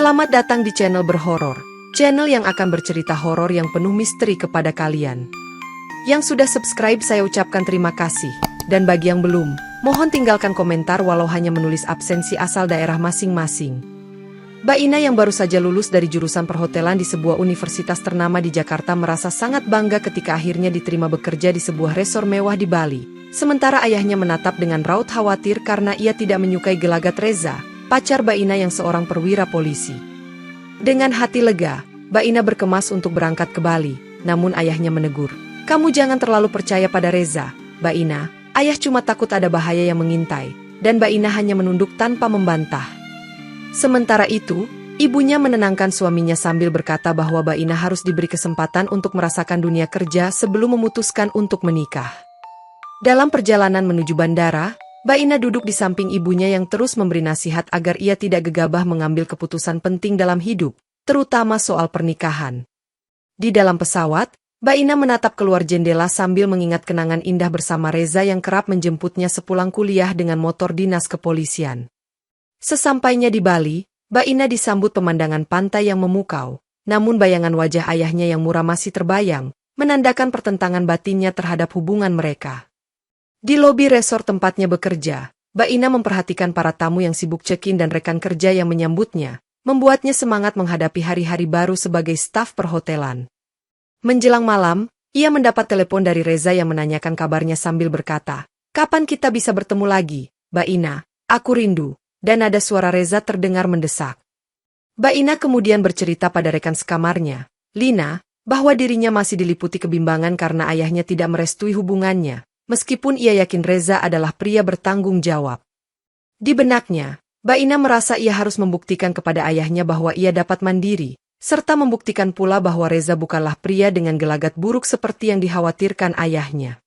Selamat datang di channel Berhoror, channel yang akan bercerita horor yang penuh misteri kepada kalian. Yang sudah subscribe saya ucapkan terima kasih, dan bagi yang belum, mohon tinggalkan komentar walau hanya menulis absensi asal daerah masing-masing. Mbak Ina yang baru saja lulus dari jurusan perhotelan di sebuah universitas ternama di Jakarta merasa sangat bangga ketika akhirnya diterima bekerja di sebuah resor mewah di Bali. Sementara ayahnya menatap dengan raut khawatir karena ia tidak menyukai gelagat Reza, pacar Mbak Ina yang seorang perwira polisi. Dengan hati lega, Mbak Ina berkemas untuk berangkat ke Bali, namun ayahnya menegur. "Kamu jangan terlalu percaya pada Reza, Mbak Ina. Ayah cuma takut ada bahaya yang mengintai," dan Mbak Ina hanya menunduk tanpa membantah. Sementara itu, ibunya menenangkan suaminya sambil berkata bahwa Mbak Ina harus diberi kesempatan untuk merasakan dunia kerja sebelum memutuskan untuk menikah. Dalam perjalanan menuju bandara, Mbak Ina duduk di samping ibunya yang terus memberi nasihat agar ia tidak gegabah mengambil keputusan penting dalam hidup, terutama soal pernikahan. Di dalam pesawat, Mbak Ina menatap keluar jendela sambil mengingat kenangan indah bersama Reza yang kerap menjemputnya sepulang kuliah dengan motor dinas kepolisian. Sesampainya di Bali, Mbak Ina disambut pemandangan pantai yang memukau, namun bayangan wajah ayahnya yang muram masih terbayang, menandakan pertentangan batinnya terhadap hubungan mereka. Di lobi resort tempatnya bekerja, Mbak Ina memperhatikan para tamu yang sibuk check-in dan rekan kerja yang menyambutnya, membuatnya semangat menghadapi hari-hari baru sebagai staf perhotelan. Menjelang malam, ia mendapat telepon dari Reza yang menanyakan kabarnya sambil berkata, "Kapan kita bisa bertemu lagi, Mbak Ina? Aku rindu." Dan nada suara Reza terdengar mendesak. Mbak Ina kemudian bercerita pada rekan sekamarnya, Lina, bahwa dirinya masih diliputi kebimbangan karena ayahnya tidak merestui hubungannya, meskipun ia yakin Reza adalah pria bertanggung jawab. Di benaknya, Mbak Ina merasa ia harus membuktikan kepada ayahnya bahwa ia dapat mandiri, serta membuktikan pula bahwa Reza bukanlah pria dengan gelagat buruk seperti yang dikhawatirkan ayahnya.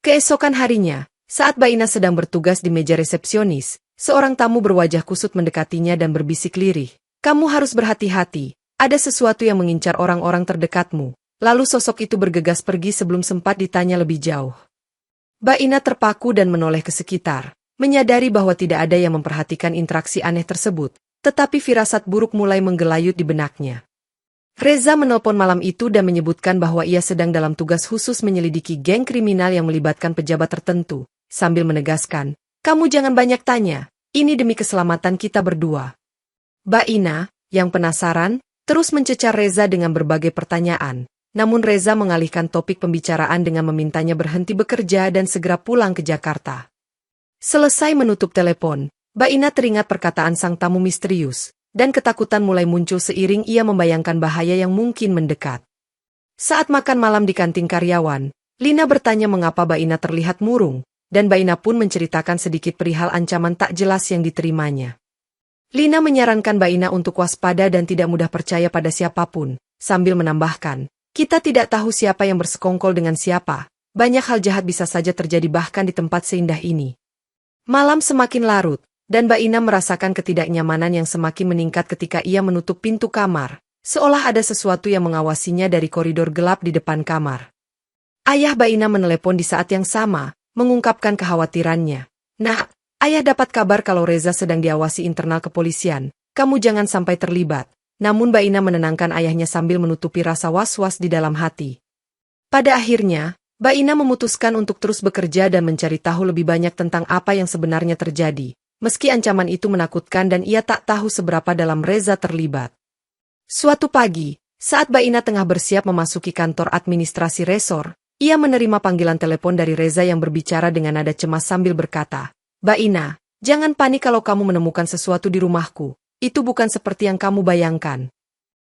Keesokan harinya, saat Mbak Ina sedang bertugas di meja resepsionis, seorang tamu berwajah kusut mendekatinya dan berbisik lirih, "Kamu harus berhati-hati, ada sesuatu yang mengincar orang-orang terdekatmu." Lalu sosok itu bergegas pergi sebelum sempat ditanya lebih jauh. Mbak Ina terpaku dan menoleh ke sekitar, menyadari bahwa tidak ada yang memperhatikan interaksi aneh tersebut, tetapi firasat buruk mulai menggelayut di benaknya. Reza menelpon malam itu dan menyebutkan bahwa ia sedang dalam tugas khusus menyelidiki geng kriminal yang melibatkan pejabat tertentu, sambil menegaskan, "Kamu jangan banyak tanya, ini demi keselamatan kita berdua." Mbak Ina, yang penasaran, terus mencecar Reza dengan berbagai pertanyaan. Namun Reza mengalihkan topik pembicaraan dengan memintanya berhenti bekerja dan segera pulang ke Jakarta. Selesai menutup telepon, Mbak Ina teringat perkataan sang tamu misterius, dan ketakutan mulai muncul seiring ia membayangkan bahaya yang mungkin mendekat. Saat makan malam di kantin karyawan, Lina bertanya mengapa Mbak Ina terlihat murung, dan Mbak Ina pun menceritakan sedikit perihal ancaman tak jelas yang diterimanya. Lina menyarankan Mbak Ina untuk waspada dan tidak mudah percaya pada siapapun, sambil menambahkan, "Kita tidak tahu siapa yang bersekongkol dengan siapa. Banyak hal jahat bisa saja terjadi bahkan di tempat seindah ini." Malam semakin larut, dan Mbak Ina merasakan ketidaknyamanan yang semakin meningkat ketika ia menutup pintu kamar, seolah ada sesuatu yang mengawasinya dari koridor gelap di depan kamar. Ayah Mbak Ina menelepon di saat yang sama, mengungkapkan kekhawatirannya. "Nak, ayah dapat kabar kalau Reza sedang diawasi internal kepolisian. Kamu jangan sampai terlibat." Namun Mbak Ina menenangkan ayahnya sambil menutupi rasa was-was di dalam hati. Pada akhirnya, Mbak Ina memutuskan untuk terus bekerja dan mencari tahu lebih banyak tentang apa yang sebenarnya terjadi, meski ancaman itu menakutkan dan ia tak tahu seberapa dalam Reza terlibat. Suatu pagi, saat Mbak Ina tengah bersiap memasuki kantor administrasi resor, ia menerima panggilan telepon dari Reza yang berbicara dengan nada cemas sambil berkata, "Mbak Ina, jangan panik kalau kamu menemukan sesuatu di rumahku. Itu bukan seperti yang kamu bayangkan."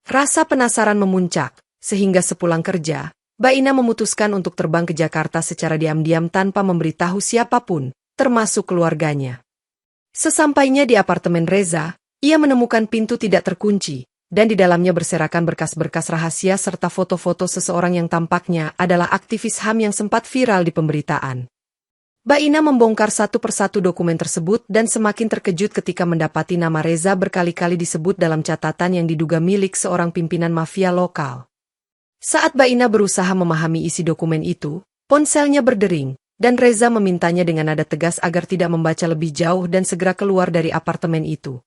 Rasa penasaran memuncak, sehingga sepulang kerja, Mbak Ina memutuskan untuk terbang ke Jakarta secara diam-diam tanpa memberitahu siapapun, termasuk keluarganya. Sesampainya di apartemen Reza, ia menemukan pintu tidak terkunci, dan di dalamnya berserakan berkas-berkas rahasia serta foto-foto seseorang yang tampaknya adalah aktivis HAM yang sempat viral di pemberitaan. Mbak Ina membongkar satu persatu dokumen tersebut dan semakin terkejut ketika mendapati nama Reza berkali-kali disebut dalam catatan yang diduga milik seorang pimpinan mafia lokal. Saat Mbak Ina berusaha memahami isi dokumen itu, ponselnya berdering, dan Reza memintanya dengan nada tegas agar tidak membaca lebih jauh dan segera keluar dari apartemen itu.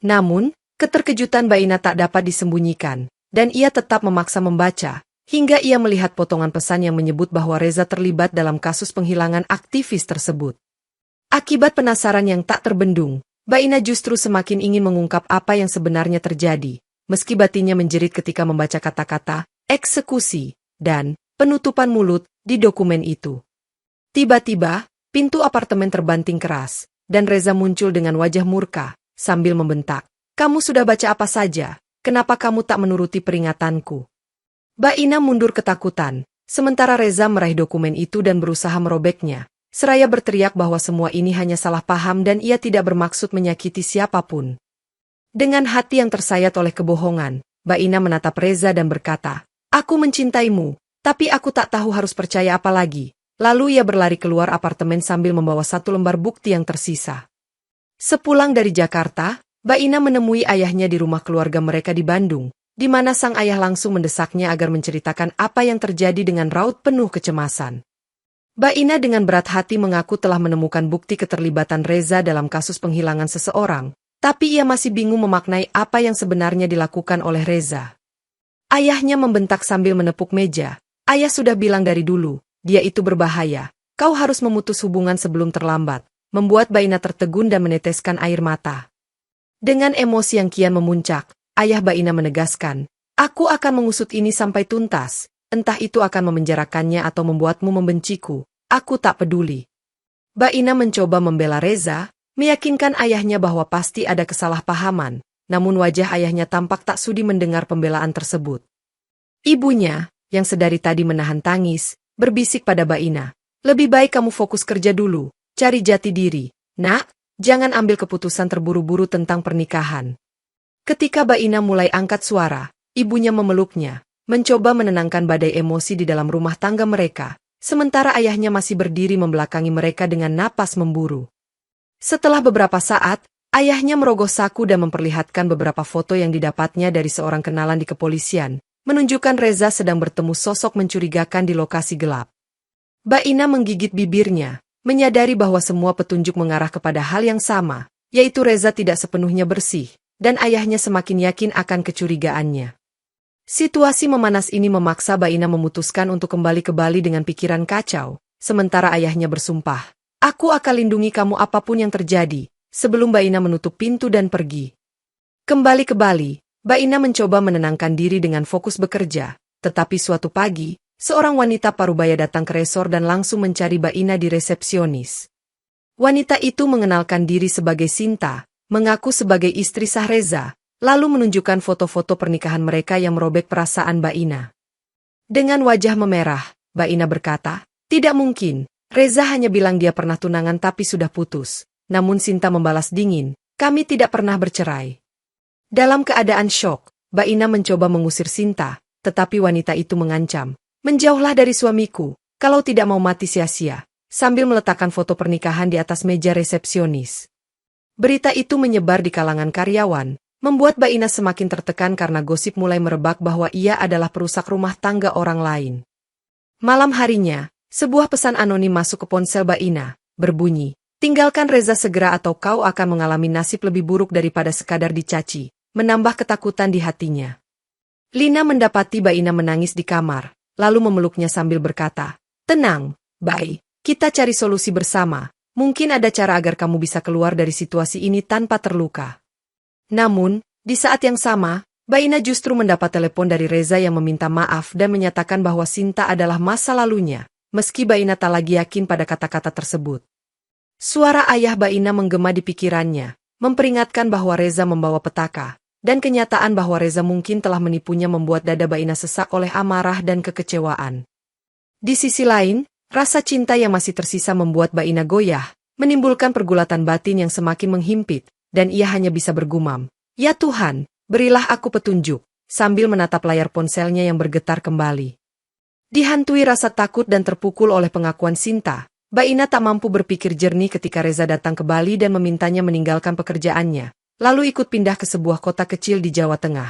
Namun, Keterkejutan Mbak Ina tak dapat disembunyikan, dan ia tetap memaksa membaca, hingga ia melihat potongan pesan yang menyebut bahwa Reza terlibat dalam kasus penghilangan aktivis tersebut. Akibat penasaran yang tak terbendung, Mbak Ina justru semakin ingin mengungkap apa yang sebenarnya terjadi, meski batinnya menjerit ketika membaca kata-kata eksekusi dan penutupan mulut di dokumen itu. Tiba-tiba, pintu apartemen terbanting keras, dan Reza muncul dengan wajah murka, sambil membentak, "Kamu sudah baca apa saja? Kenapa kamu tak menuruti peringatanku?" Mbak Ina mundur ketakutan, sementara Reza meraih dokumen itu dan berusaha merobeknya, seraya berteriak bahwa semua ini hanya salah paham dan ia tidak bermaksud menyakiti siapapun. Dengan hati yang tersayat oleh kebohongan, Mbak Ina menatap Reza dan berkata, "Aku mencintaimu, tapi aku tak tahu harus percaya apa lagi." Lalu ia berlari keluar apartemen sambil membawa satu lembar bukti yang tersisa. Sepulang dari Jakarta, Mbak Ina menemui ayahnya di rumah keluarga mereka di Bandung, di mana sang ayah langsung mendesaknya agar menceritakan apa yang terjadi dengan raut penuh kecemasan. Mbak Ina dengan berat hati mengaku telah menemukan bukti keterlibatan Reza dalam kasus penghilangan seseorang, tapi ia masih bingung memaknai apa yang sebenarnya dilakukan oleh Reza. Ayahnya membentak sambil menepuk meja, "Ayah sudah bilang dari dulu, dia itu berbahaya. Kau harus memutus hubungan sebelum terlambat," membuat Mbak Ina tertegun dan meneteskan air mata. Dengan emosi yang kian memuncak, ayah Mbak Ina menegaskan, "Aku akan mengusut ini sampai tuntas, entah itu akan memenjarakannya atau membuatmu membenciku, aku tak peduli." Mbak Ina mencoba membela Reza, meyakinkan ayahnya bahwa pasti ada kesalahpahaman, namun wajah ayahnya tampak tak sudi mendengar pembelaan tersebut. Ibunya, yang sedari tadi menahan tangis, berbisik pada Mbak Ina, "Lebih baik kamu fokus kerja dulu, cari jati diri. Nak, jangan ambil keputusan terburu-buru tentang pernikahan." Ketika Mbak Ina mulai angkat suara, ibunya memeluknya, mencoba menenangkan badai emosi di dalam rumah tangga mereka, sementara ayahnya masih berdiri membelakangi mereka dengan napas memburu. Setelah beberapa saat, ayahnya merogoh saku dan memperlihatkan beberapa foto yang didapatnya dari seorang kenalan di kepolisian, menunjukkan Reza sedang bertemu sosok mencurigakan di lokasi gelap. Mbak Ina menggigit bibirnya, menyadari bahwa semua petunjuk mengarah kepada hal yang sama, yaitu Reza tidak sepenuhnya bersih, dan ayahnya semakin yakin akan kecurigaannya. Situasi memanas ini memaksa Mbak Ina memutuskan untuk kembali ke Bali dengan pikiran kacau, sementara ayahnya bersumpah, "Aku akan lindungi kamu apapun yang terjadi," sebelum Mbak Ina menutup pintu dan pergi. Kembali ke Bali, Mbak Ina mencoba menenangkan diri dengan fokus bekerja, tetapi suatu pagi, seorang wanita parubaya datang ke resor dan langsung mencari Mbak Ina di resepsionis. Wanita itu mengenalkan diri sebagai Sinta, mengaku sebagai istri sah Reza, lalu menunjukkan foto-foto pernikahan mereka yang merobek perasaan Mbak Ina. Dengan wajah memerah, Mbak Ina berkata, "Tidak mungkin, Reza hanya bilang dia pernah tunangan tapi sudah putus." Namun Sinta membalas dingin, "Kami tidak pernah bercerai." Dalam keadaan syok, Mbak Ina mencoba mengusir Sinta, tetapi wanita itu mengancam, "Menjauhlah dari suamiku, kalau tidak mau mati sia-sia," sambil meletakkan foto pernikahan di atas meja resepsionis. Berita itu menyebar di kalangan karyawan, membuat Mbak Ina semakin tertekan karena gosip mulai merebak bahwa ia adalah perusak rumah tangga orang lain. Malam harinya, sebuah pesan anonim masuk ke ponsel Mbak Ina, berbunyi, "Tinggalkan Reza segera atau kau akan mengalami nasib lebih buruk daripada sekadar dicaci," menambah ketakutan di hatinya. Lina mendapati Mbak Ina menangis di kamar, lalu memeluknya sambil berkata, "Tenang, Bay, kita cari solusi bersama, mungkin ada cara agar kamu bisa keluar dari situasi ini tanpa terluka." Namun, di saat yang sama, Mbak Ina justru mendapat telepon dari Reza yang meminta maaf dan menyatakan bahwa Sinta adalah masa lalunya, meski Mbak Ina tak lagi yakin pada kata-kata tersebut. Suara ayah Mbak Ina menggema di pikirannya, memperingatkan bahwa Reza membawa petaka, dan kenyataan bahwa Reza mungkin telah menipunya membuat dada Mbak Ina sesak oleh amarah dan kekecewaan. Di sisi lain, rasa cinta yang masih tersisa membuat Mbak Ina goyah, menimbulkan pergulatan batin yang semakin menghimpit, dan ia hanya bisa bergumam, "Ya Tuhan, berilah aku petunjuk," sambil menatap layar ponselnya yang bergetar kembali. Dihantui rasa takut dan terpukul oleh pengakuan Sinta, Mbak Ina tak mampu berpikir jernih ketika Reza datang ke Bali dan memintanya meninggalkan pekerjaannya, lalu ikut pindah ke sebuah kota kecil di Jawa Tengah.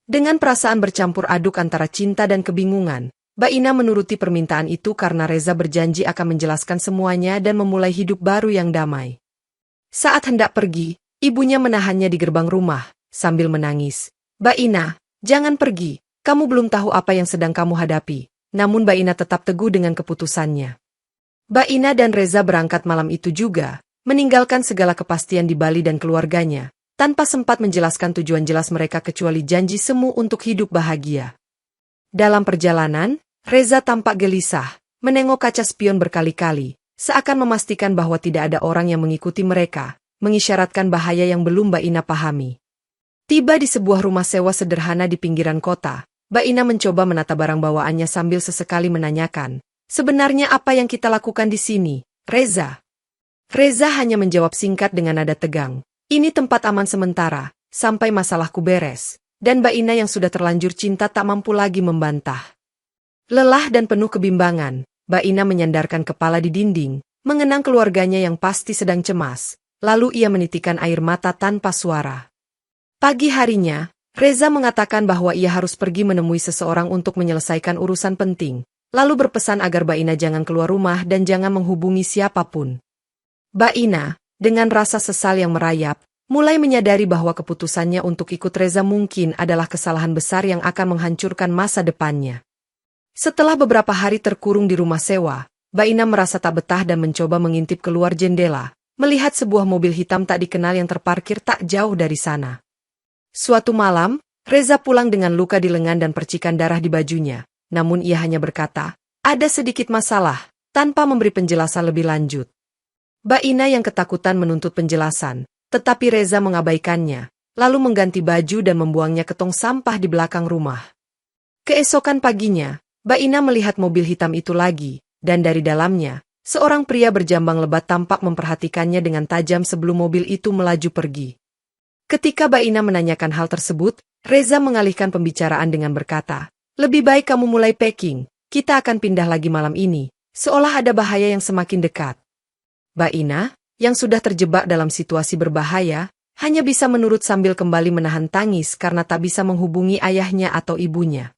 Dengan perasaan bercampur aduk antara cinta dan kebingungan, Mbak Ina menuruti permintaan itu karena Reza berjanji akan menjelaskan semuanya dan memulai hidup baru yang damai. Saat hendak pergi, ibunya menahannya di gerbang rumah, sambil menangis. Mbak Ina, jangan pergi, kamu belum tahu apa yang sedang kamu hadapi. Namun Mbak Ina tetap teguh dengan keputusannya. Mbak Ina dan Reza berangkat malam itu juga, meninggalkan segala kepastian di Bali dan keluarganya, tanpa sempat menjelaskan tujuan jelas mereka kecuali janji semu untuk hidup bahagia. Dalam perjalanan, Reza tampak gelisah, menengok kaca spion berkali-kali, seakan memastikan bahwa tidak ada orang yang mengikuti mereka, mengisyaratkan bahaya yang belum Mbak Ina pahami. Tiba di sebuah rumah sewa sederhana di pinggiran kota, Mbak Ina mencoba menata barang bawaannya sambil sesekali menanyakan, sebenarnya apa yang kita lakukan di sini, Reza? Reza hanya menjawab singkat dengan nada tegang, ini tempat aman sementara, sampai masalahku beres. Dan Mbak Ina yang sudah terlanjur cinta tak mampu lagi membantah. Lelah dan penuh kebimbangan, Mbak Ina menyandarkan kepala di dinding, mengenang keluarganya yang pasti sedang cemas, lalu ia menitikan air mata tanpa suara. Pagi harinya, Reza mengatakan bahwa ia harus pergi menemui seseorang untuk menyelesaikan urusan penting, lalu berpesan agar Mbak Ina jangan keluar rumah dan jangan menghubungi siapapun. Mbak Ina, dengan rasa sesal yang merayap, mulai menyadari bahwa keputusannya untuk ikut Reza mungkin adalah kesalahan besar yang akan menghancurkan masa depannya. Setelah beberapa hari terkurung di rumah sewa, Mbak Ina merasa tak betah dan mencoba mengintip keluar jendela, melihat sebuah mobil hitam tak dikenal yang terparkir tak jauh dari sana. Suatu malam, Reza pulang dengan luka di lengan dan percikan darah di bajunya, namun ia hanya berkata, ada sedikit masalah, tanpa memberi penjelasan lebih lanjut. Mbak Ina yang ketakutan menuntut penjelasan, tetapi Reza mengabaikannya, lalu mengganti baju dan membuangnya ke tong sampah di belakang rumah. Keesokan paginya, Mbak Ina melihat mobil hitam itu lagi, dan dari dalamnya, seorang pria berjambang lebat tampak memperhatikannya dengan tajam sebelum mobil itu melaju pergi. Ketika Mbak Ina menanyakan hal tersebut, Reza mengalihkan pembicaraan dengan berkata, lebih baik kamu mulai packing, kita akan pindah lagi malam ini, seolah ada bahaya yang semakin dekat. Mbak Ina, yang sudah terjebak dalam situasi berbahaya, hanya bisa menurut sambil kembali menahan tangis karena tak bisa menghubungi ayahnya atau ibunya.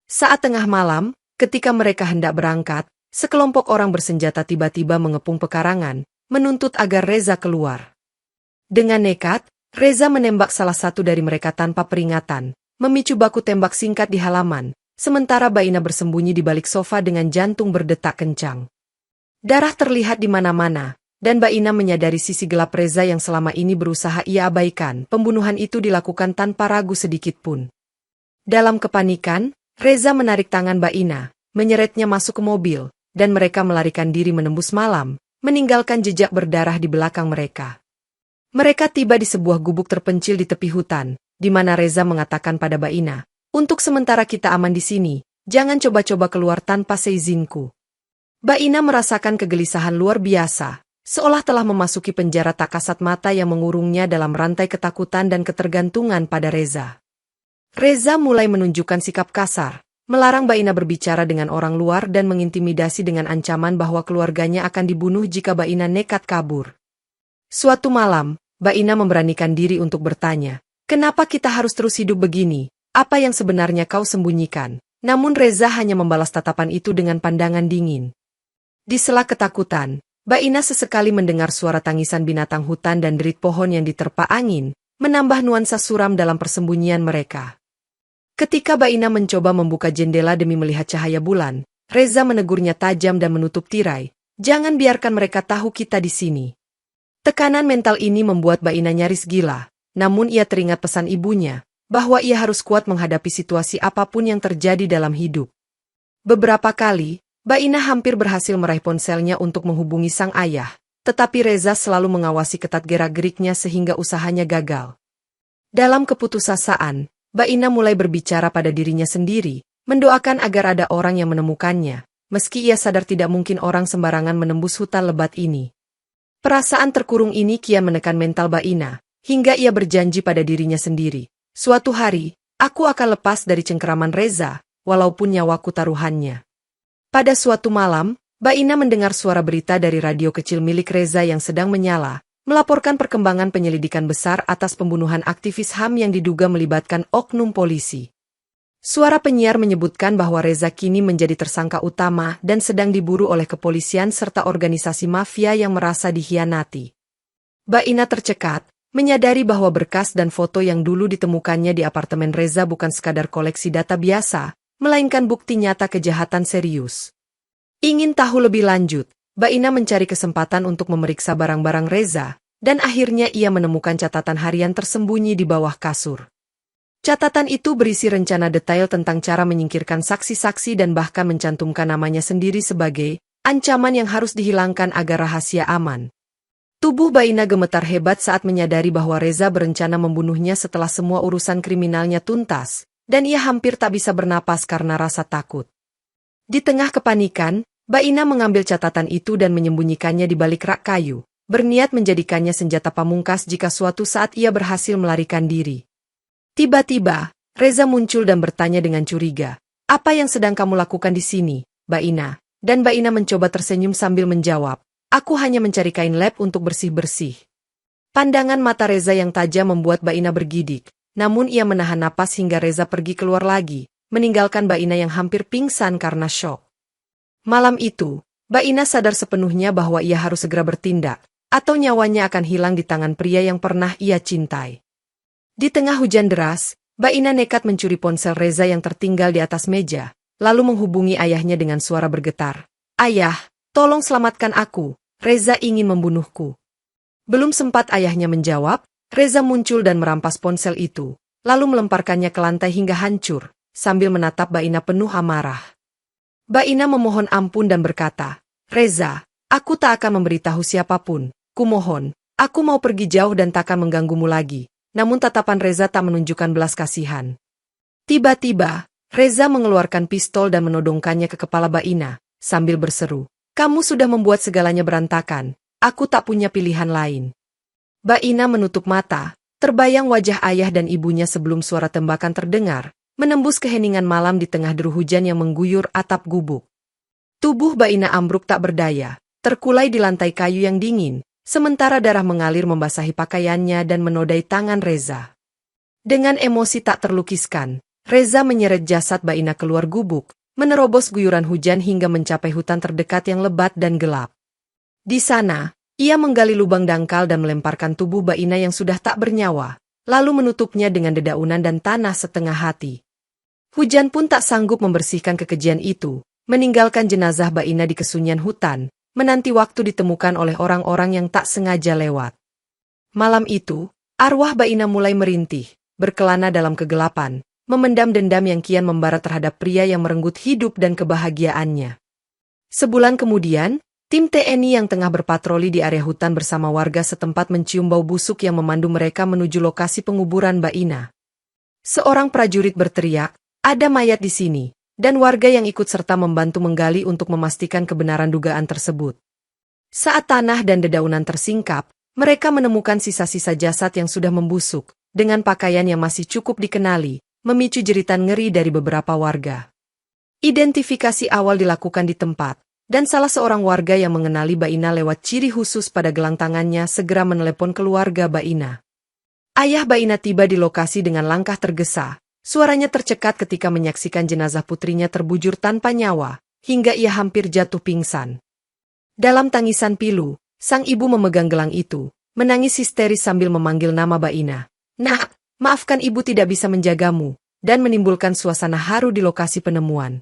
Saat tengah malam, ketika mereka hendak berangkat, sekelompok orang bersenjata tiba-tiba mengepung pekarangan, menuntut agar Reza keluar. Dengan nekat, Reza menembak salah satu dari mereka tanpa peringatan, memicu baku tembak singkat di halaman, sementara Mbak Ina bersembunyi di balik sofa dengan jantung berdetak kencang. Darah terlihat di mana-mana. Dan Mbak Ina menyadari sisi gelap Reza yang selama ini berusaha ia abaikan. Pembunuhan itu dilakukan tanpa ragu sedikit pun. Dalam kepanikan, Reza menarik tangan Mbak Ina, menyeretnya masuk ke mobil, dan mereka melarikan diri menembus malam, meninggalkan jejak berdarah di belakang mereka. Mereka tiba di sebuah gubuk terpencil di tepi hutan, di mana Reza mengatakan pada Mbak Ina, untuk sementara kita aman di sini, jangan coba-coba keluar tanpa seizinku. Mbak Ina merasakan kegelisahan luar biasa. Seolah telah memasuki penjara tak kasat mata yang mengurungnya dalam rantai ketakutan dan ketergantungan pada Reza. Reza mulai menunjukkan sikap kasar, melarang Mbak Ina berbicara dengan orang luar dan mengintimidasi dengan ancaman bahwa keluarganya akan dibunuh jika Mbak Ina nekat kabur. Suatu malam, Mbak Ina memberanikan diri untuk bertanya, kenapa kita harus terus hidup begini? Apa yang sebenarnya kau sembunyikan? Namun Reza hanya membalas tatapan itu dengan pandangan dingin. Di sela ketakutan, Mbak Ina sesekali mendengar suara tangisan binatang hutan dan derit pohon yang diterpa angin, menambah nuansa suram dalam persembunyian mereka. Ketika Mbak Ina mencoba membuka jendela demi melihat cahaya bulan, Reza menegurnya tajam dan menutup tirai, jangan biarkan mereka tahu kita di sini. Tekanan mental ini membuat Mbak Ina nyaris gila, namun ia teringat pesan ibunya, bahwa ia harus kuat menghadapi situasi apapun yang terjadi dalam hidup. Beberapa kali, Mbak Ina hampir berhasil meraih ponselnya untuk menghubungi sang ayah, tetapi Reza selalu mengawasi ketat gerak-geriknya sehingga usahanya gagal. Dalam keputusasaan, Mbak Ina mulai berbicara pada dirinya sendiri, mendoakan agar ada orang yang menemukannya, meski ia sadar tidak mungkin orang sembarangan menembus hutan lebat ini. Perasaan terkurung ini kian menekan mental Mbak Ina, hingga ia berjanji pada dirinya sendiri, suatu hari, aku akan lepas dari cengkeraman Reza, walaupun nyawaku taruhannya. Pada suatu malam, Mbak Ina mendengar suara berita dari radio kecil milik Reza yang sedang menyala, melaporkan perkembangan penyelidikan besar atas pembunuhan aktivis HAM yang diduga melibatkan oknum polisi. Suara penyiar menyebutkan bahwa Reza kini menjadi tersangka utama dan sedang diburu oleh kepolisian serta organisasi mafia yang merasa dikhianati. Mbak Ina tercekat, menyadari bahwa berkas dan foto yang dulu ditemukannya di apartemen Reza bukan sekadar koleksi data biasa, melainkan bukti nyata kejahatan serius. Ingin tahu lebih lanjut, Mbak Ina mencari kesempatan untuk memeriksa barang-barang Reza, dan akhirnya ia menemukan catatan harian tersembunyi di bawah kasur. Catatan itu berisi rencana detail tentang cara menyingkirkan saksi-saksi dan bahkan mencantumkan namanya sendiri sebagai ancaman yang harus dihilangkan agar rahasia aman. Tubuh Mbak Ina gemetar hebat saat menyadari bahwa Reza berencana membunuhnya setelah semua urusan kriminalnya tuntas, dan ia hampir tak bisa bernapas karena rasa takut. Di tengah kepanikan, Mbak Ina mengambil catatan itu dan menyembunyikannya di balik rak kayu, berniat menjadikannya senjata pamungkas jika suatu saat ia berhasil melarikan diri. Tiba-tiba, Reza muncul dan bertanya dengan curiga, "Apa yang sedang kamu lakukan di sini, Mbak Ina?" Dan Mbak Ina mencoba tersenyum sambil menjawab, "Aku hanya mencari kain lap untuk bersih-bersih." Pandangan mata Reza yang tajam membuat Mbak Ina bergidik, namun ia menahan napas hingga Reza pergi keluar lagi, meninggalkan Mbak Ina yang hampir pingsan karena syok. Malam itu, Mbak Ina sadar sepenuhnya bahwa ia harus segera bertindak, atau nyawanya akan hilang di tangan pria yang pernah ia cintai. Di tengah hujan deras, Mbak Ina nekat mencuri ponsel Reza yang tertinggal di atas meja, lalu menghubungi ayahnya dengan suara bergetar. "Ayah, tolong selamatkan aku, Reza ingin membunuhku." Belum sempat ayahnya menjawab, Reza muncul dan merampas ponsel itu, lalu melemparkannya ke lantai hingga hancur, sambil menatap Mbak Ina penuh amarah. Mbak Ina memohon ampun dan berkata, "Reza, aku tak akan memberitahu siapapun, kumohon, aku mau pergi jauh dan takkan mengganggumu lagi." Namun tatapan Reza tak menunjukkan belas kasihan. Tiba-tiba, Reza mengeluarkan pistol dan menodongkannya ke kepala Mbak Ina, sambil berseru, "Kamu sudah membuat segalanya berantakan, aku tak punya pilihan lain." Mbak Ina menutup mata, terbayang wajah ayah dan ibunya sebelum suara tembakan terdengar, menembus keheningan malam di tengah deru hujan yang mengguyur atap gubuk. Tubuh Mbak Ina ambruk tak berdaya, terkulai di lantai kayu yang dingin, sementara darah mengalir membasahi pakaiannya dan menodai tangan Reza. Dengan emosi tak terlukiskan, Reza menyeret jasad Mbak Ina keluar gubuk, menerobos guyuran hujan hingga mencapai hutan terdekat yang lebat dan gelap. Di sana, ia menggali lubang dangkal dan melemparkan tubuh Mbak Ina yang sudah tak bernyawa, lalu menutupnya dengan dedaunan dan tanah setengah hati. Hujan pun tak sanggup membersihkan kekejian itu, meninggalkan jenazah Mbak Ina di kesunyian hutan, menanti waktu ditemukan oleh orang-orang yang tak sengaja lewat. Malam itu, arwah Mbak Ina mulai merintih, berkelana dalam kegelapan, memendam dendam yang kian membara terhadap pria yang merenggut hidup dan kebahagiaannya. Sebulan kemudian, tim TNI yang tengah berpatroli di area hutan bersama warga setempat mencium bau busuk yang memandu mereka menuju lokasi penguburan Mbak Ina. Seorang prajurit berteriak, "Ada mayat di sini." Dan warga yang ikut serta membantu menggali untuk memastikan kebenaran dugaan tersebut. Saat tanah dan dedaunan tersingkap, mereka menemukan sisa-sisa jasad yang sudah membusuk, dengan pakaian yang masih cukup dikenali, memicu jeritan ngeri dari beberapa warga. Identifikasi awal dilakukan di tempat, dan salah seorang warga yang mengenali Mbak Ina lewat ciri khusus pada gelang tangannya segera menelepon keluarga Mbak Ina. Ayah Mbak Ina tiba di lokasi dengan langkah tergesa. Suaranya tercekat ketika menyaksikan jenazah putrinya terbujur tanpa nyawa, hingga ia hampir jatuh pingsan. Dalam tangisan pilu, sang ibu memegang gelang itu, menangis histeris sambil memanggil nama Mbak Ina. "Nak, maafkan ibu tidak bisa menjagamu," dan menimbulkan suasana haru di lokasi penemuan.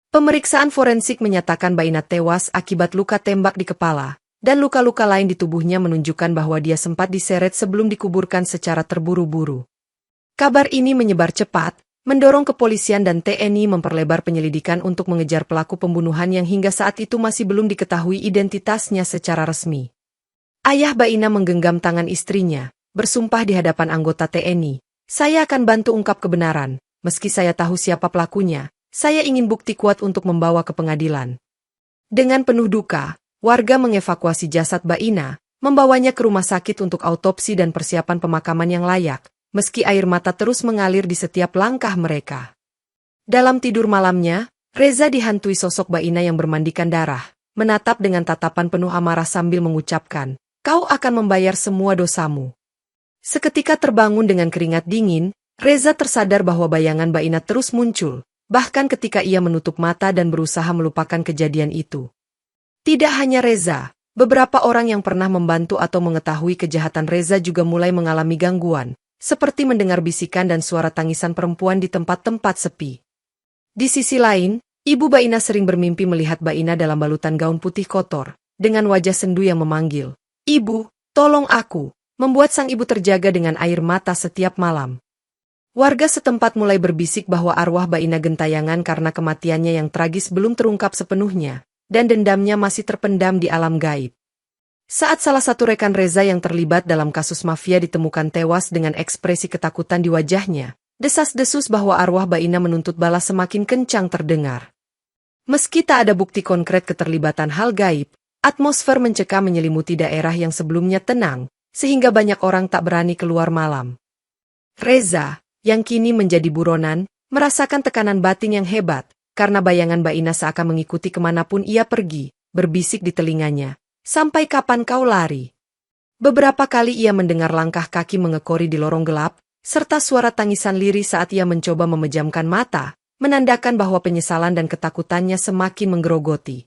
Pemeriksaan forensik menyatakan Mbak Ina tewas akibat luka tembak di kepala, dan luka-luka lain di tubuhnya menunjukkan bahwa dia sempat diseret sebelum dikuburkan secara terburu-buru. Kabar ini menyebar cepat, mendorong kepolisian dan TNI memperlebar penyelidikan untuk mengejar pelaku pembunuhan yang hingga saat itu masih belum diketahui identitasnya secara resmi. Ayah Mbak Ina menggenggam tangan istrinya, bersumpah di hadapan anggota TNI, "Saya akan bantu ungkap kebenaran, meski saya tahu siapa pelakunya, saya ingin bukti kuat untuk membawa ke pengadilan." Dengan penuh duka, warga mengevakuasi jasad Mbak Ina, membawanya ke rumah sakit untuk autopsi dan persiapan pemakaman yang layak, meski air mata terus mengalir di setiap langkah mereka. Dalam tidur malamnya, Reza dihantui sosok Mbak Ina yang bermandikan darah, menatap dengan tatapan penuh amarah sambil mengucapkan, "Kau akan membayar semua dosamu." Seketika terbangun dengan keringat dingin, Reza tersadar bahwa bayangan Mbak Ina terus muncul, bahkan ketika ia menutup mata dan berusaha melupakan kejadian itu. Tidak hanya Reza, Beberapa orang yang pernah membantu atau mengetahui kejahatan Reza juga mulai mengalami gangguan, seperti mendengar bisikan dan suara tangisan perempuan di tempat-tempat sepi. Di sisi lain, Ibu Baina sering bermimpi melihat Baina dalam balutan gaun putih kotor, dengan wajah sendu yang memanggil, "Ibu, tolong aku," membuat sang ibu terjaga dengan air mata setiap malam. Warga setempat mulai berbisik bahwa arwah Baina gentayangan karena kematiannya yang tragis belum terungkap sepenuhnya, dan dendamnya masih terpendam di alam gaib. Saat salah satu rekan Reza yang terlibat dalam kasus mafia ditemukan tewas dengan ekspresi ketakutan di wajahnya, desas-desus bahwa arwah Baina menuntut balas semakin kencang terdengar. Meski tak ada bukti konkret keterlibatan hal gaib, atmosfer mencekam menyelimuti daerah yang sebelumnya tenang, sehingga banyak orang tak berani keluar malam. Reza, yang kini menjadi buronan, merasakan tekanan batin yang hebat, karena bayangan Baina seakan mengikuti kemanapun ia pergi, berbisik di telinganya, "Sampai kapan kau lari?" Beberapa kali ia mendengar langkah kaki mengekori di lorong gelap, serta suara tangisan lirih saat ia mencoba memejamkan mata, menandakan bahwa penyesalan dan ketakutannya semakin menggerogoti.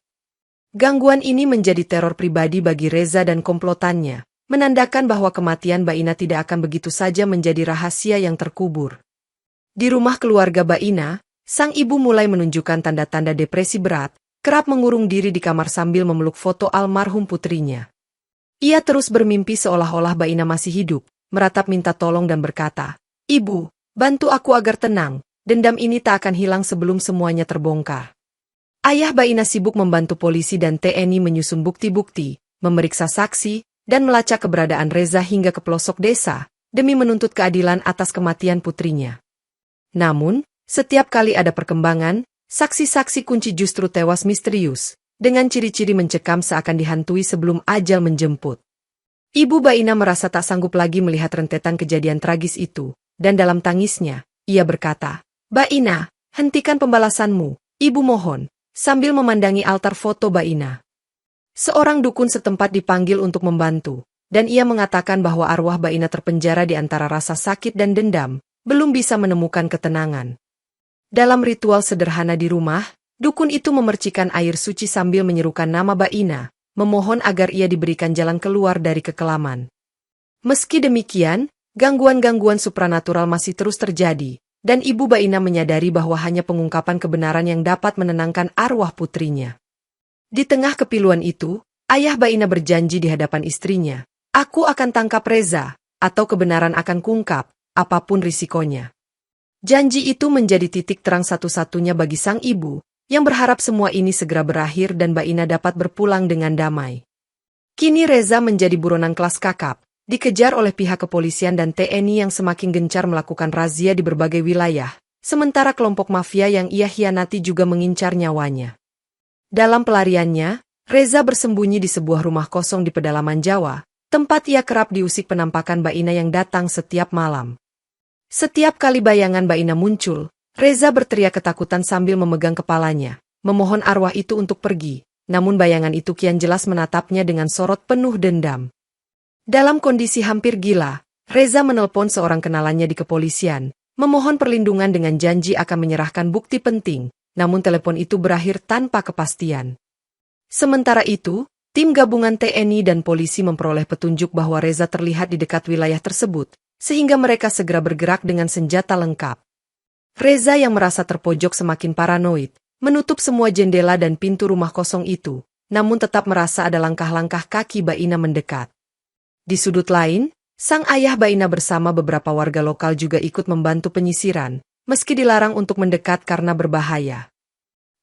Gangguan ini menjadi teror pribadi bagi Reza dan komplotannya, menandakan bahwa kematian Baina tidak akan begitu saja menjadi rahasia yang terkubur. Di rumah keluarga Baina, sang ibu mulai menunjukkan tanda-tanda depresi berat, kerap mengurung diri di kamar sambil memeluk foto almarhum putrinya. Ia terus bermimpi seolah-olah Baina masih hidup, meratap minta tolong dan berkata, "Ibu, bantu aku agar tenang, dendam ini tak akan hilang sebelum semuanya terbongkar." Ayah Baina sibuk membantu polisi dan TNI menyusun bukti-bukti, memeriksa saksi, dan melacak keberadaan Reza hingga ke pelosok desa, demi menuntut keadilan atas kematian putrinya. Namun, setiap kali ada perkembangan, saksi-saksi kunci justru tewas misterius, dengan ciri-ciri mencekam seakan dihantui sebelum ajal menjemput. Ibu Baina merasa tak sanggup lagi melihat rentetan kejadian tragis itu, dan dalam tangisnya, ia berkata, "Baina, hentikan pembalasanmu, ibu mohon," sambil memandangi altar foto Baina. Seorang dukun setempat dipanggil untuk membantu, dan ia mengatakan bahwa arwah Baina terpenjara di antara rasa sakit dan dendam, belum bisa menemukan ketenangan. Dalam ritual sederhana di rumah, dukun itu memercikan air suci sambil menyerukan nama Baina, memohon agar ia diberikan jalan keluar dari kekelaman. Meski demikian, gangguan-gangguan supranatural masih terus terjadi, dan Ibu Baina menyadari bahwa hanya pengungkapan kebenaran yang dapat menenangkan arwah putrinya. Di tengah kepiluan itu, ayah Baina berjanji di hadapan istrinya, "Aku akan tangkap Reza, atau kebenaran akan kungkap, apapun risikonya." Janji itu menjadi titik terang satu-satunya bagi sang ibu, yang berharap semua ini segera berakhir dan Baina dapat berpulang dengan damai. Kini Reza menjadi buronan kelas kakap, dikejar oleh pihak kepolisian dan TNI yang semakin gencar melakukan razia di berbagai wilayah, sementara kelompok mafia yang ia hianati juga mengincar nyawanya. Dalam pelariannya, Reza bersembunyi di sebuah rumah kosong di pedalaman Jawa, tempat ia kerap diusik penampakan Baina yang datang setiap malam. Setiap kali bayangan Baina muncul, Reza berteriak ketakutan sambil memegang kepalanya, memohon arwah itu untuk pergi, namun bayangan itu kian jelas menatapnya dengan sorot penuh dendam. Dalam kondisi hampir gila, Reza menelpon seorang kenalannya di kepolisian, memohon perlindungan dengan janji akan menyerahkan bukti penting, namun telepon itu berakhir tanpa kepastian. Sementara itu, tim gabungan TNI dan polisi memperoleh petunjuk bahwa Reza terlihat di dekat wilayah tersebut, sehingga mereka segera bergerak dengan senjata lengkap. Reza yang merasa terpojok semakin paranoid, menutup semua jendela dan pintu rumah kosong itu, namun tetap merasa ada langkah-langkah kaki Baina mendekat. Di sudut lain, sang ayah Baina bersama beberapa warga lokal juga ikut membantu penyisiran, meski dilarang untuk mendekat karena berbahaya.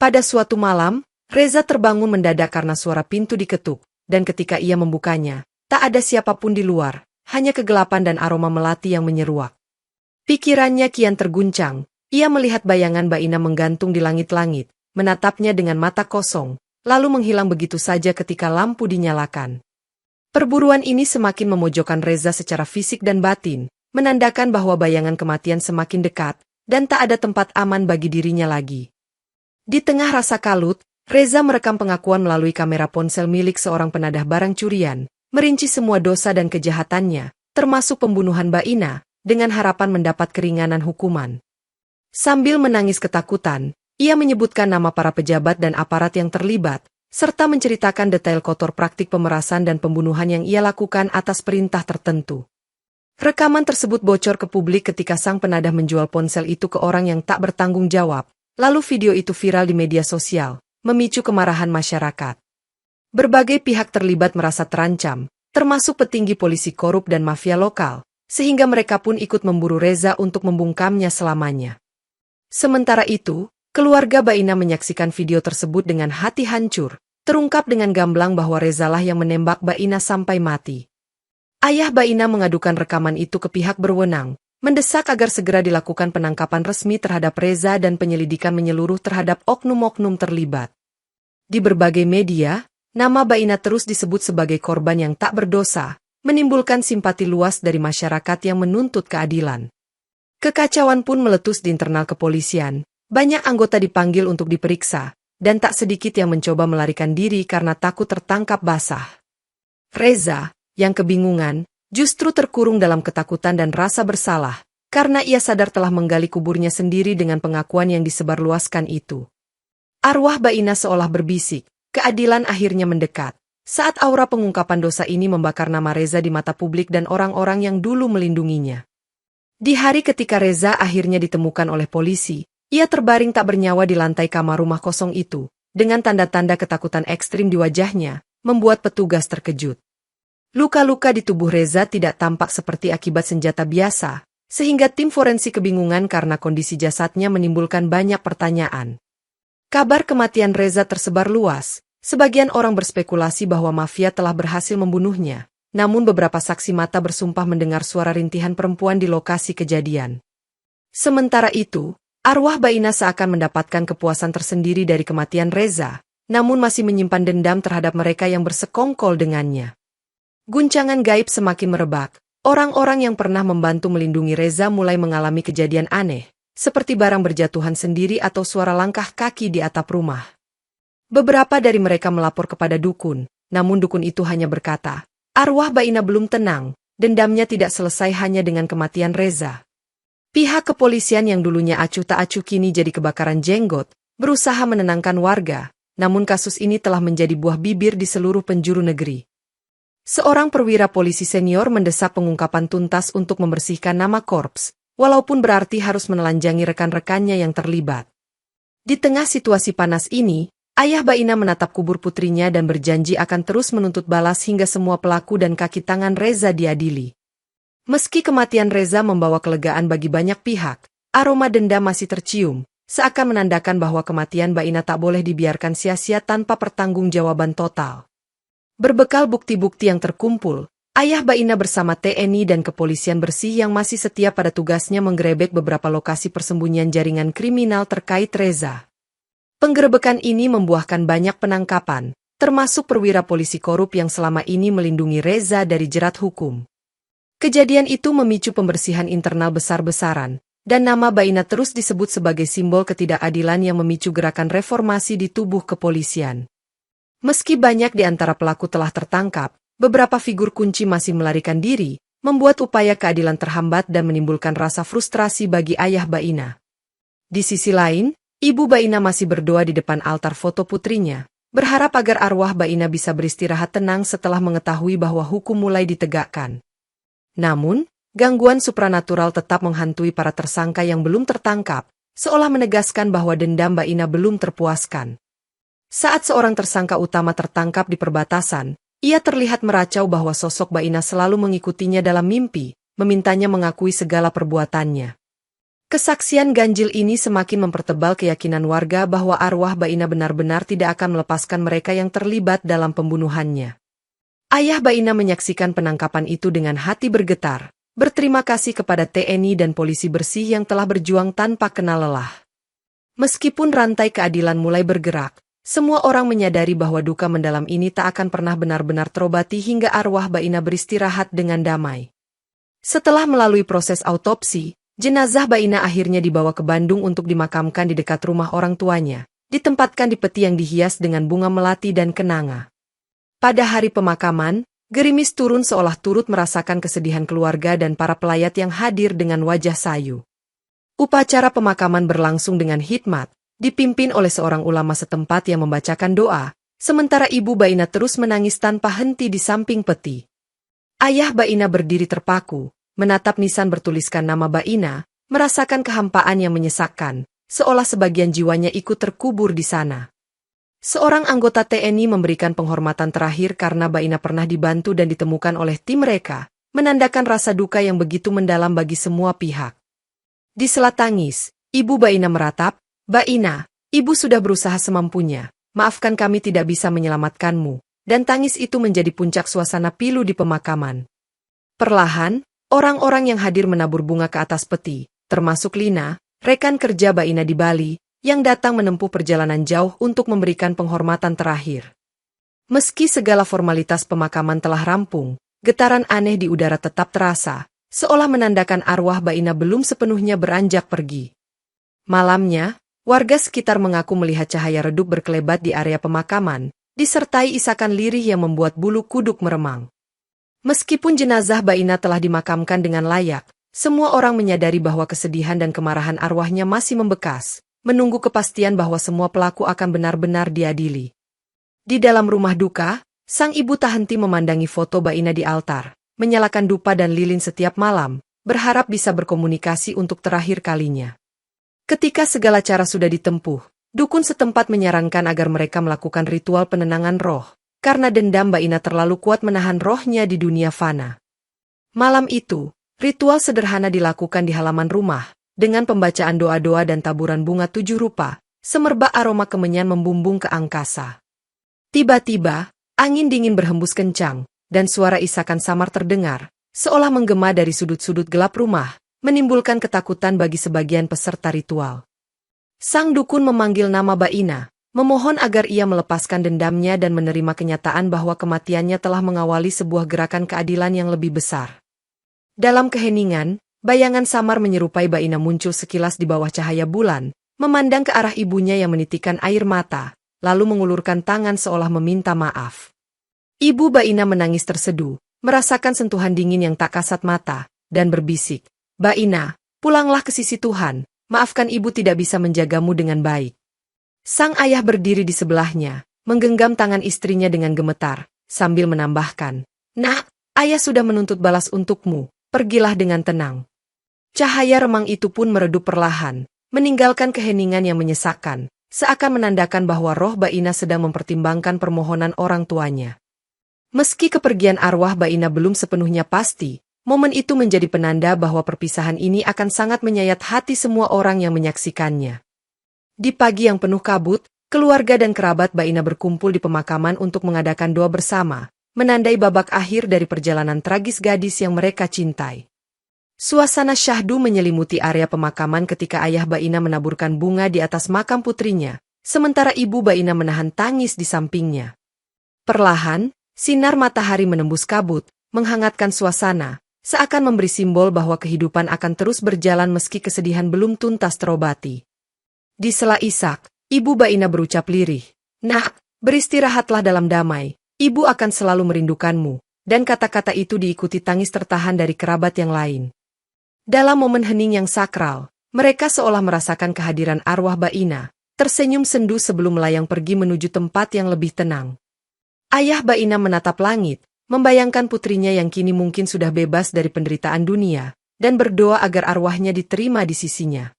Pada suatu malam, Reza terbangun mendadak karena suara pintu diketuk, dan ketika ia membukanya, tak ada siapapun di luar. Hanya kegelapan dan aroma melati yang menyeruak. Pikirannya kian terguncang, ia melihat bayangan Baina menggantung di langit-langit, menatapnya dengan mata kosong, lalu menghilang begitu saja ketika lampu dinyalakan. Perburuan ini semakin memojokkan Reza secara fisik dan batin, menandakan bahwa bayangan kematian semakin dekat, dan tak ada tempat aman bagi dirinya lagi. Di tengah rasa kalut, Reza merekam pengakuan melalui kamera ponsel milik seorang penadah barang curian, merinci semua dosa dan kejahatannya, termasuk pembunuhan Baina, dengan harapan mendapat keringanan hukuman. Sambil menangis ketakutan, ia menyebutkan nama para pejabat dan aparat yang terlibat, serta menceritakan detail kotor praktik pemerasan dan pembunuhan yang ia lakukan atas perintah tertentu. Rekaman tersebut bocor ke publik ketika sang penadah menjual ponsel itu ke orang yang tak bertanggung jawab, lalu video itu viral di media sosial, memicu kemarahan masyarakat. Berbagai pihak terlibat merasa terancam, termasuk petinggi polisi korup dan mafia lokal, sehingga mereka pun ikut memburu Reza untuk membungkamnya selamanya. Sementara itu, keluarga Baina menyaksikan video tersebut dengan hati hancur, terungkap dengan gamblang bahwa Rezalah yang menembak Baina sampai mati. Ayah Baina mengadukan rekaman itu ke pihak berwenang, mendesak agar segera dilakukan penangkapan resmi terhadap Reza dan penyelidikan menyeluruh terhadap oknum-oknum terlibat. Di berbagai media, nama Baina terus disebut sebagai korban yang tak berdosa, menimbulkan simpati luas dari masyarakat yang menuntut keadilan. Kekacauan pun meletus di internal kepolisian, banyak anggota dipanggil untuk diperiksa, dan tak sedikit yang mencoba melarikan diri karena takut tertangkap basah. Reza, yang kebingungan, justru terkurung dalam ketakutan dan rasa bersalah, karena ia sadar telah menggali kuburnya sendiri dengan pengakuan yang disebarluaskan itu. Arwah Baina seolah berbisik, keadilan akhirnya mendekat. Saat aura pengungkapan dosa ini membakar nama Reza di mata publik dan orang-orang yang dulu melindunginya. Di hari ketika Reza akhirnya ditemukan oleh polisi, ia terbaring tak bernyawa di lantai kamar rumah kosong itu, dengan tanda-tanda ketakutan ekstrim di wajahnya, membuat petugas terkejut. Luka-luka di tubuh Reza tidak tampak seperti akibat senjata biasa, sehingga tim forensik kebingungan karena kondisi jasadnya menimbulkan banyak pertanyaan. Kabar kematian Reza tersebar luas. Sebagian orang berspekulasi bahwa mafia telah berhasil membunuhnya, namun beberapa saksi mata bersumpah mendengar suara rintihan perempuan di lokasi kejadian. Sementara itu, arwah Baina seakan mendapatkan kepuasan tersendiri dari kematian Reza, namun masih menyimpan dendam terhadap mereka yang bersekongkol dengannya. Guncangan gaib semakin merebak, orang-orang yang pernah membantu melindungi Reza mulai mengalami kejadian aneh, seperti barang berjatuhan sendiri atau suara langkah kaki di atap rumah. Beberapa dari mereka melapor kepada dukun, namun dukun itu hanya berkata, arwah Baina belum tenang, dendamnya tidak selesai hanya dengan kematian Reza. Pihak kepolisian yang dulunya acuh tak acuh kini jadi kebakaran jenggot, berusaha menenangkan warga, namun kasus ini telah menjadi buah bibir di seluruh penjuru negeri. Seorang perwira polisi senior mendesak pengungkapan tuntas untuk membersihkan nama korps, walaupun berarti harus menelanjangi rekan-rekannya yang terlibat. Di tengah situasi panas ini, ayah Baina menatap kubur putrinya dan berjanji akan terus menuntut balas hingga semua pelaku dan kaki tangan Reza diadili. Meski kematian Reza membawa kelegaan bagi banyak pihak, aroma dendam masih tercium, seakan menandakan bahwa kematian Baina tak boleh dibiarkan sia-sia tanpa pertanggungjawaban total. Berbekal bukti-bukti yang terkumpul, ayah Baina bersama TNI dan kepolisian bersih yang masih setia pada tugasnya menggerebek beberapa lokasi persembunyian jaringan kriminal terkait Reza. Penggerebekan ini membuahkan banyak penangkapan, termasuk perwira polisi korup yang selama ini melindungi Reza dari jerat hukum. Kejadian itu memicu pembersihan internal besar-besaran, dan nama Baina terus disebut sebagai simbol ketidakadilan yang memicu gerakan reformasi di tubuh kepolisian. Meski banyak di antara pelaku telah tertangkap, beberapa figur kunci masih melarikan diri, membuat upaya keadilan terhambat dan menimbulkan rasa frustrasi bagi ayah Baina. Di sisi lain, Ibu Baina masih berdoa di depan altar foto putrinya, berharap agar arwah Baina bisa beristirahat tenang setelah mengetahui bahwa hukum mulai ditegakkan. Namun, gangguan supranatural tetap menghantui para tersangka yang belum tertangkap, seolah menegaskan bahwa dendam Baina belum terpuaskan. Saat seorang tersangka utama tertangkap di perbatasan, ia terlihat meracau bahwa sosok Baina selalu mengikutinya dalam mimpi, memintanya mengakui segala perbuatannya. Kesaksian ganjil ini semakin mempertebal keyakinan warga bahwa arwah Baina benar-benar tidak akan melepaskan mereka yang terlibat dalam pembunuhannya. Ayah Baina menyaksikan penangkapan itu dengan hati bergetar, berterima kasih kepada TNI dan polisi bersih yang telah berjuang tanpa kenal lelah. Meskipun rantai keadilan mulai bergerak, semua orang menyadari bahwa duka mendalam ini tak akan pernah benar-benar terobati hingga arwah Baina beristirahat dengan damai. Setelah melalui proses autopsi, jenazah Baina akhirnya dibawa ke Bandung untuk dimakamkan di dekat rumah orang tuanya, ditempatkan di peti yang dihias dengan bunga melati dan kenanga. Pada hari pemakaman, gerimis turun seolah turut merasakan kesedihan keluarga dan para pelayat yang hadir dengan wajah sayu. Upacara pemakaman berlangsung dengan hikmat, dipimpin oleh seorang ulama setempat yang membacakan doa, sementara ibu Baina terus menangis tanpa henti di samping peti. Ayah Baina berdiri terpaku, menatap nisan bertuliskan nama Baina, merasakan kehampaan yang menyesakkan, seolah sebagian jiwanya ikut terkubur di sana. Seorang anggota TNI memberikan penghormatan terakhir karena Baina pernah dibantu dan ditemukan oleh tim mereka, menandakan rasa duka yang begitu mendalam bagi semua pihak. Di sela tangis, ibu Baina meratap, "Baina, ibu sudah berusaha semampunya, maafkan kami tidak bisa menyelamatkanmu," dan tangis itu menjadi puncak suasana pilu di pemakaman. Perlahan, orang-orang yang hadir menabur bunga ke atas peti, termasuk Lina, rekan kerja Baina di Bali, yang datang menempuh perjalanan jauh untuk memberikan penghormatan terakhir. Meski segala formalitas pemakaman telah rampung, getaran aneh di udara tetap terasa, seolah menandakan arwah Baina belum sepenuhnya beranjak pergi. Malamnya, warga sekitar mengaku melihat cahaya redup berkelebat di area pemakaman, disertai isakan lirih yang membuat bulu kuduk meremang. Meskipun jenazah Baina telah dimakamkan dengan layak, semua orang menyadari bahwa kesedihan dan kemarahan arwahnya masih membekas, menunggu kepastian bahwa semua pelaku akan benar-benar diadili. Di dalam rumah duka, sang ibu tak henti memandangi foto Baina di altar, menyalakan dupa dan lilin setiap malam, berharap bisa berkomunikasi untuk terakhir kalinya. Ketika segala cara sudah ditempuh, dukun setempat menyarankan agar mereka melakukan ritual penenangan roh, karena dendam Baina terlalu kuat menahan rohnya di dunia fana. Malam itu, ritual sederhana dilakukan di halaman rumah, dengan pembacaan doa-doa dan taburan bunga 7 rupa, semerbak aroma kemenyan membumbung ke angkasa. Tiba-tiba, angin dingin berhembus kencang, dan suara isakan samar terdengar, seolah menggema dari sudut-sudut gelap rumah, menimbulkan ketakutan bagi sebagian peserta ritual. Sang dukun memanggil nama Baina, memohon agar ia melepaskan dendamnya dan menerima kenyataan bahwa kematiannya telah mengawali sebuah gerakan keadilan yang lebih besar. Dalam keheningan, bayangan samar menyerupai Baina muncul sekilas di bawah cahaya bulan, memandang ke arah ibunya yang menitikkan air mata, lalu mengulurkan tangan seolah meminta maaf. Ibu Baina menangis terseduh, merasakan sentuhan dingin yang tak kasat mata, dan berbisik, "Baina, pulanglah ke sisi Tuhan, maafkan ibu tidak bisa menjagamu dengan baik." Sang ayah berdiri di sebelahnya, menggenggam tangan istrinya dengan gemetar, sambil menambahkan, "Nak, ayah sudah menuntut balas untukmu, pergilah dengan tenang." Cahaya remang itu pun meredup perlahan, meninggalkan keheningan yang menyesakkan, seakan menandakan bahwa roh Baina sedang mempertimbangkan permohonan orang tuanya. Meski kepergian arwah Baina belum sepenuhnya pasti, momen itu menjadi penanda bahwa perpisahan ini akan sangat menyayat hati semua orang yang menyaksikannya. Di pagi yang penuh kabut, keluarga dan kerabat Baina berkumpul di pemakaman untuk mengadakan doa bersama, menandai babak akhir dari perjalanan tragis gadis yang mereka cintai. Suasana syahdu menyelimuti area pemakaman ketika ayah Baina menaburkan bunga di atas makam putrinya, sementara ibu Baina menahan tangis di sampingnya. Perlahan, sinar matahari menembus kabut, menghangatkan suasana, seakan memberi simbol bahwa kehidupan akan terus berjalan meski kesedihan belum tuntas terobati. Di sela isak, ibu Baina berucap lirih, "Nak, beristirahatlah dalam damai, ibu akan selalu merindukanmu," dan kata-kata itu diikuti tangis tertahan dari kerabat yang lain. Dalam momen hening yang sakral, mereka seolah merasakan kehadiran arwah Baina, tersenyum sendu sebelum melayang pergi menuju tempat yang lebih tenang. Ayah Baina menatap langit, membayangkan putrinya yang kini mungkin sudah bebas dari penderitaan dunia, dan berdoa agar arwahnya diterima di sisinya.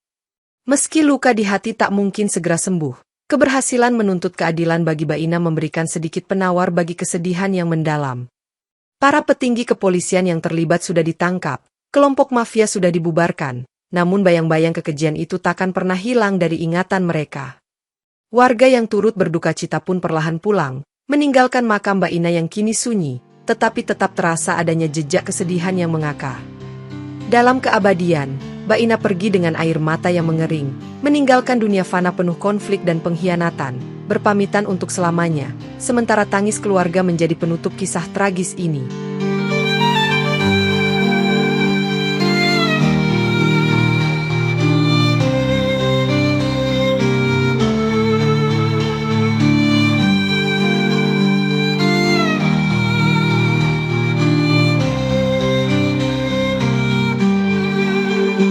Meski luka di hati tak mungkin segera sembuh, keberhasilan menuntut keadilan bagi Baina memberikan sedikit penawar bagi kesedihan yang mendalam. Para petinggi kepolisian yang terlibat sudah ditangkap, kelompok mafia sudah dibubarkan, namun bayang-bayang kekejian itu takkan pernah hilang dari ingatan mereka. Warga yang turut berduka cita pun perlahan pulang, meninggalkan makam Baina yang kini sunyi, tetapi tetap terasa adanya jejak kesedihan yang mengakar. Dalam keabadian, Baina pergi dengan air mata yang mengering, meninggalkan dunia fana penuh konflik dan pengkhianatan, berpamitan untuk selamanya, sementara tangis keluarga menjadi penutup kisah tragis ini.